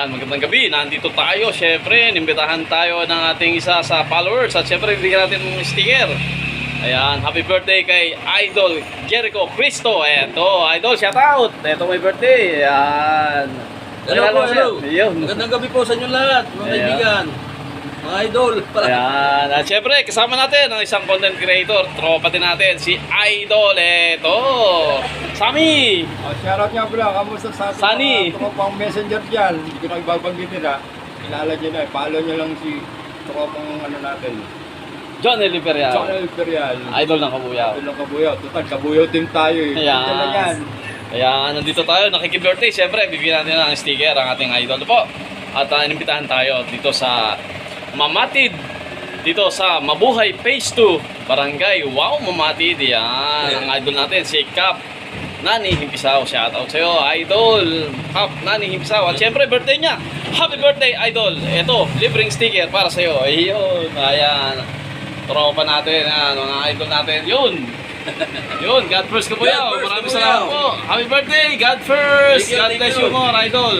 Magandang gabi, nandito tayo. Siyempre, nimbitahan tayo ng ating isa sa followers at siyempre bigyan natin ng sticker. Ayan, happy birthday kay Idol Jericho Cristo. Eto, Idol, shout out. Eto may birthday. Ayan. Hello po, hello. Ayun. Magandang gabi po sa inyo lahat, mga kaibigan. Mga idol. Ayan. At syempre, kasama natin ang isang content creator. Tropa din natin, si Idol. Eto, Sammy. Shoutout nga pala, kamusta sa ating Sunny. mga tropang messenger dyan. Hindi ko na ibabanggitin ha. Kilala nyo na, follow nyo lang si tropang ano natin. John L. Imperial. John L. Imperial. Idol ng Kabuyaw. Idol ng Kabuyaw. Total, Kabuyaw team tayo eh. Ayan. Diyan lang yan. Kaya nandito tayo, nakikibirthday. Siyempre, bibigyan natin ng sticker ang ating idol po. At inimbitahan tayo dito sa Mamatid. Dito sa Mabuhay Phase 2, Barangay Wow Mamatid. Yan, ang idol natin, si Cap Nani Himpisaw. Shoutout sa'yo, idol. Cap Nani Himpisaw. At siyempre, birthday niya. Happy birthday, idol. Ito, libreng sticker para sa'yo. Ayun, ayan. Tropa natin, yan, mga idol natin. Yun. Yun, God first Kabuyaw. God first, Maraming Kabuyaw. salamat po. Happy birthday, God first. Thank you, God thank bless you. you more, idol.